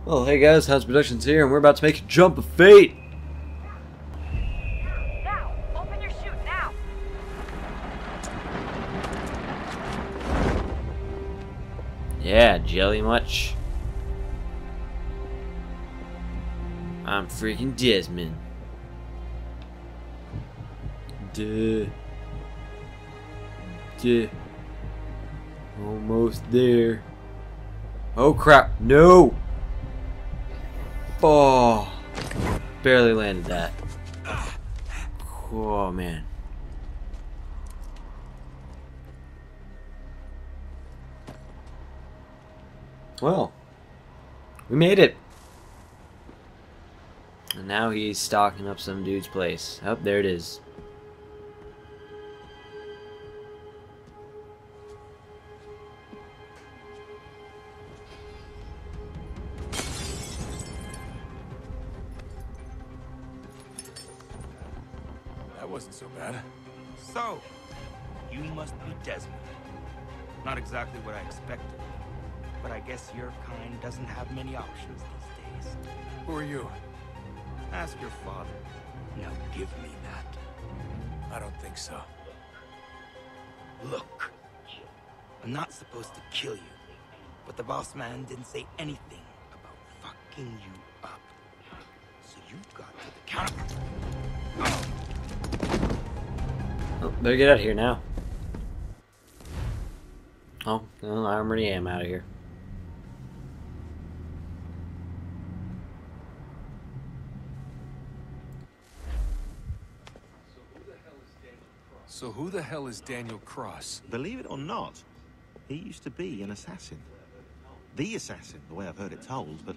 Well, hey guys, House Productions here, and we're about to make a jump of fate. Now, open your chute now. Yeah, jelly much? I'm freaking Desmond. Duh. Almost there. Oh crap, no! Oh, barely landed that. Oh man. Well, we made it. And now he's stocking up some dude's place. Oh, there it is. That wasn't so bad. So, you must be Desmond. Not exactly what I expected, but I guess your kind doesn't have many options these days. Who are you? Ask your father. Now give me that. I don't think so. Look, I'm not supposed to kill you, but the boss man didn't say anything about fucking you up. So you've got to the counter. Oh, better get out of here now. Oh, well, I already am out of here. So who the hell is Daniel Cross? Believe it or not, he used to be an assassin. The assassin, the way I've heard it told, but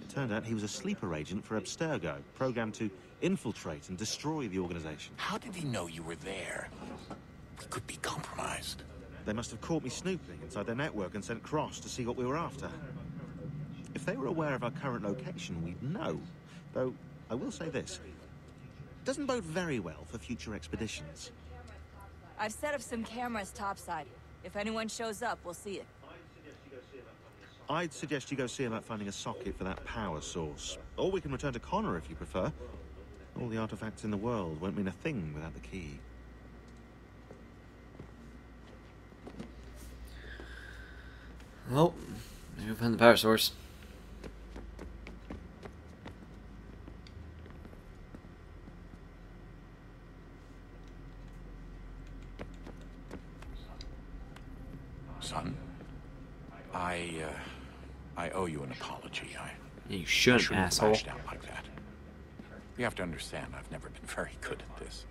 it turned out he was a sleeper agent for Abstergo, programmed to infiltrate and destroy the organization. How did he know you were there? We could be compromised. They must have caught me snooping inside their network and sent Cross to see what we were after. If they were aware of our current location, we'd know. Though, I will say this. Doesn't bode very well for future expeditions. I've set up some cameras topside. If anyone shows up, we'll see it. I'd suggest you go see about finding a socket for that power source. Or we can return to Connor if you prefer. All the artifacts in the world won't mean a thing without the key. Well, maybe we'll find the power source. Son, I owe you an apology. You I shouldn't, shouldn't have asshole. lashed out like that. You have to understand, I've never been very good at this.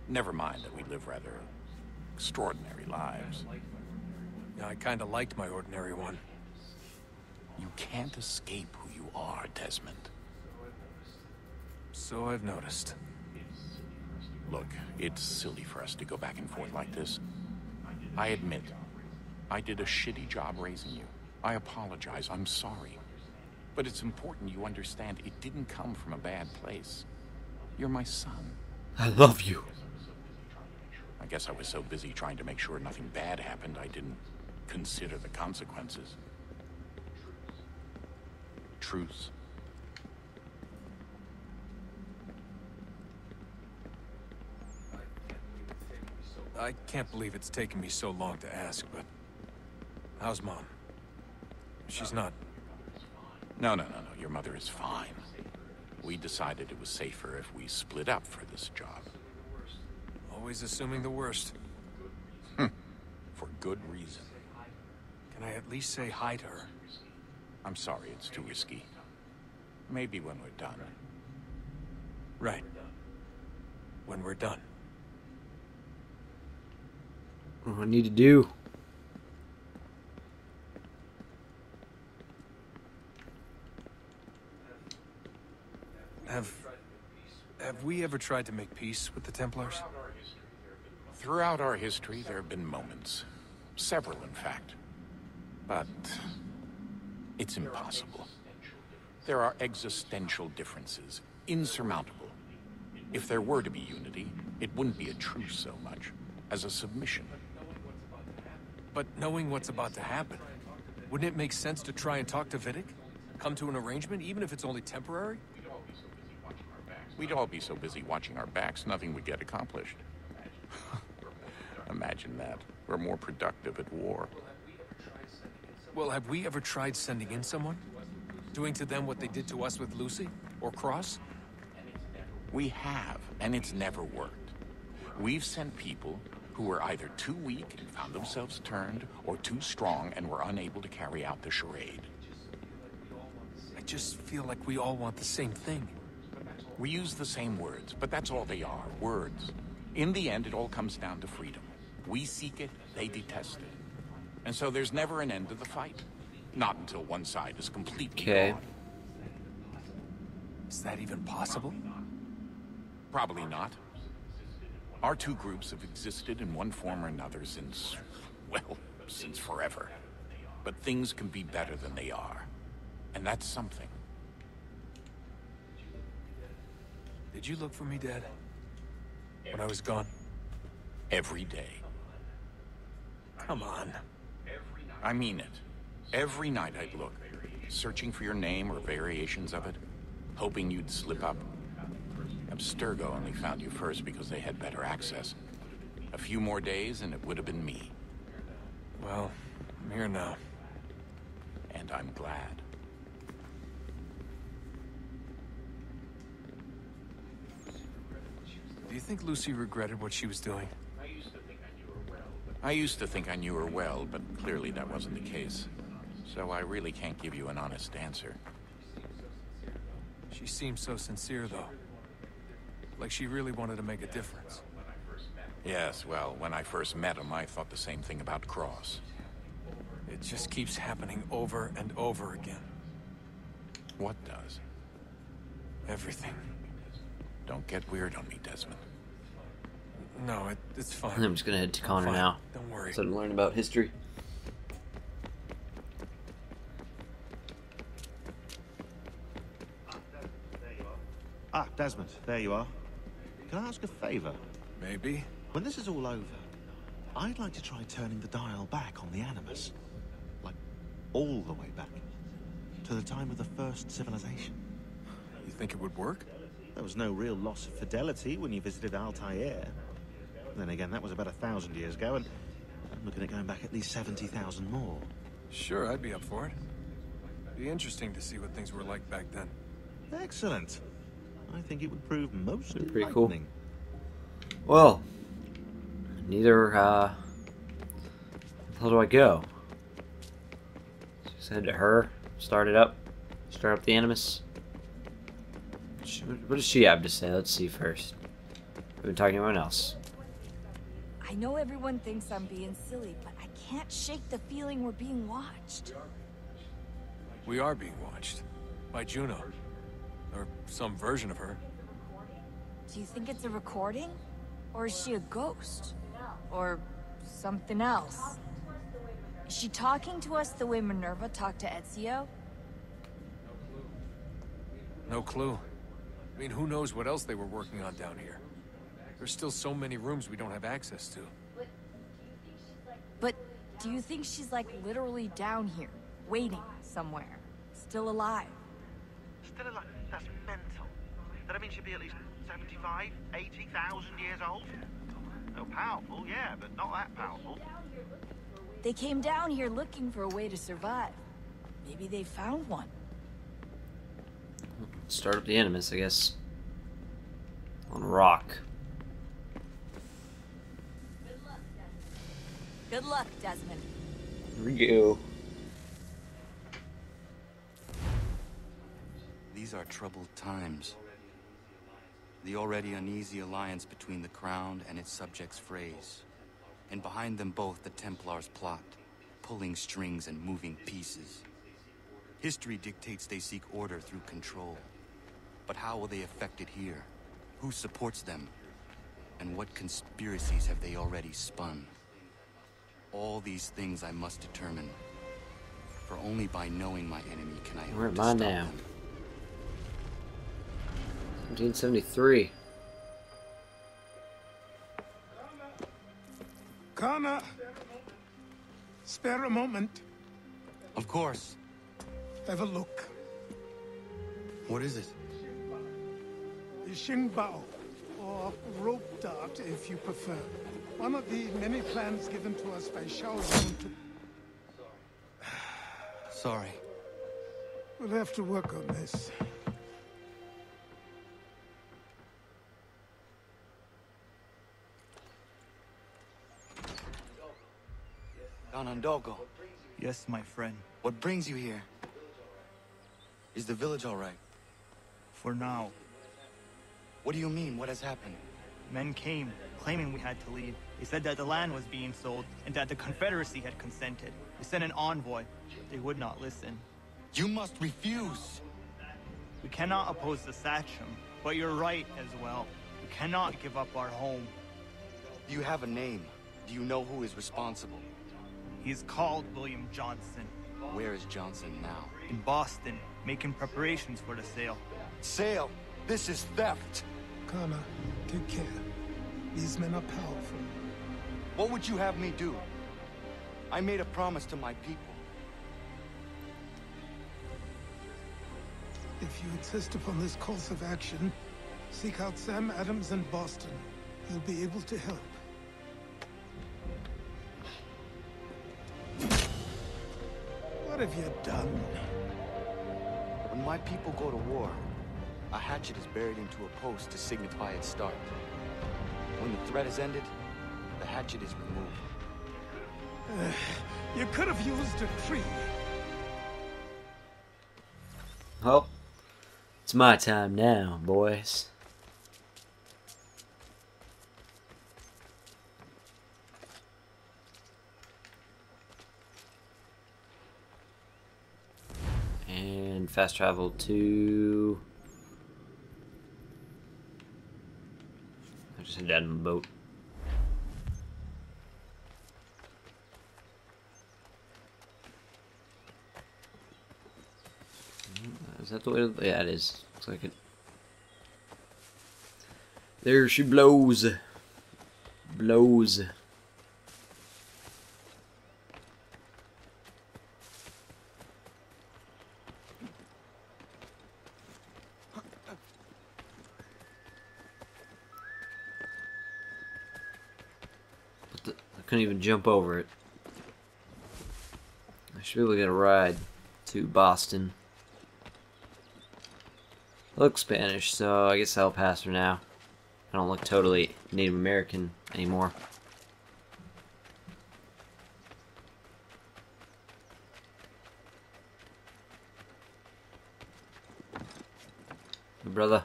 Never mind that we live rather extraordinary lives. Yeah, I kinda liked my ordinary one. You can't escape who you are, Desmond. So I've noticed. Look, it's silly for us to go back and forth like this. I admit, I did a shitty job raising you. I apologize, I'm sorry. But it's important you understand it didn't come from a bad place. You're my son. I love you. I guess I was so busy trying to make sure nothing bad happened, I didn't consider the consequences. Truce. I can't believe it's taken me so long to ask, but... how's Mom? She's not... No. Your mother is fine. We decided it was safer if we split up for this job. always assuming the worst. For good reason. Can I at least say hi to her? I'm sorry, it's too risky. Maybe when we're done. Right. When we're done. What do I need to do? Have we ever tried to make peace with the Templars? Throughout our history, there have been moments. Several, in fact. But it's impossible. There are existential differences, insurmountable. If there were to be unity, it wouldn't be a truce so much as a submission. But knowing what's about to happen, wouldn't it make sense to try and talk to Vidic? Come to an arrangement, even if it's only temporary? We'd all be so busy watching our backs, nothing would get accomplished. Imagine that. We're more productive at war. Well, have we ever tried sending in someone? Doing to them what they did to us with Lucy? Or Cross? We have, and it's never worked. We've sent people who were either too weak and found themselves turned, or too strong and were unable to carry out the charade. I just feel like we all want the same thing. We use the same words, but that's all they are, words. In the end, it all comes down to freedom. We seek it, they detest it. And so there's never an end to the fight. Not until one side is completely gone. Is that even possible? Probably not. Our two groups have existed in one form or another since, well, since forever. But things can be better than they are. And that's something. Did you look for me, Dad? When I was gone? Every day. Come on. I mean it. Every night I'd look, searching for your name or variations of it, hoping you'd slip up. Abstergo only found you first because they had better access. A few more days and it would have been me. Well, I'm here now. And I'm glad. Do you think Lucy regretted what she was doing? I used to think I knew her well, but clearly that wasn't the case. So I really can't give you an honest answer. She seemed so sincere, though. Like she really wanted to make a difference. Yes, well, when I first met him, I thought the same thing about Cross. It just keeps happening over and over again. What does? Everything. Don't get weird on me, Desmond. No, it's fine. I'm just gonna head to Connor Fine. now. Don't worry. So to learn about history. Ah, Desmond, there you are. Can I ask a favor? Maybe. When this is all over, I'd like to try turning the dial back on the Animus. Like, all the way back. To the time of the first civilization. You think it would work? There was no real loss of fidelity when you visited Altair. Then again, that was about 1,000 years ago, and I'm looking at going back at least 70,000 more. Sure, I'd be up for it. Be interesting to see what things were like back then. Excellent. I think it would prove most Pretty cool. enlightening. Well, neither, how do I go? Just head to her, start up the Animus. What does she have to say? Let's see first. We've been talking to anyone else. I know everyone thinks I'm being silly, but I can't shake the feeling we're being watched. We are being watched. By Juno. Or some version of her. Do you think it's a recording? Or is she a ghost? Or something else? Is she talking to us the way Minerva talked to Ezio? No clue. I mean, who knows what else they were working on down here? There's still so many rooms we don't have access to. But do you think she's like literally down here, waiting somewhere, still alive? Still alive? That's mental. That means she'd be at least 75, 80,000 years old. Oh, powerful, yeah, but not that powerful. They came down here looking for a way to survive. Maybe they found one. Start up the Animus, I guess. On a rock. Good luck, Desmond. Here we go. These are troubled times. The already uneasy alliance between the Crown and its subjects frays. And behind them both the Templars plot, pulling strings and moving pieces. History dictates they seek order through control. But how will they affect it here? Who supports them? And what conspiracies have they already spun? All these things I must determine. For only by knowing my enemy can I Where hope am to I stop now? them. 1773. Connor, spare a moment. Of course. Have a look. What is it? The Xingbao, or rope dart if you prefer. One of the many plans given to us by Shaozhong to... Sorry. We'll have to work on this. Donandogo, Yes, my friend. what brings you here? Is the village all right? For now. What do you mean? What has happened? Men came, claiming we had to leave. They said that the land was being sold, and that the Confederacy had consented. They sent an envoy. They would not listen. You must refuse! We cannot oppose the Sachem, but you're right as well. We cannot give up our home. Do you have a name? Do you know who is responsible? He's called William Johnson. Where is Johnson now? In Boston, making preparations for the sale. Sale! This is theft! Kana, take care. These men are powerful. What would you have me do? I made a promise to my people. If you insist upon this course of action, seek out Sam Adams in Boston. He'll be able to help. What have you done? When my people go to war, a hatchet is buried into a post to signify its start. When the threat is ended, the hatchet is removed. You could have used a tree. Well, it's my time now, boys. And fast travel to... I just head down in the boat. Is that the way? Yeah, it is. Looks like it. There she blows. Blows. I couldn't even jump over it. I should be able to get a ride to Boston. I look Spanish, so I guess I'll pass for now. I don't look totally Native American anymore. Brother.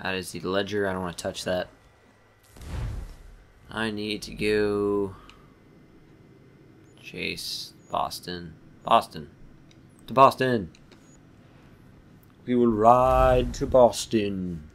That is the ledger. I don't want to touch that. I need to go chase Boston. Boston. To Boston. We will ride to Boston.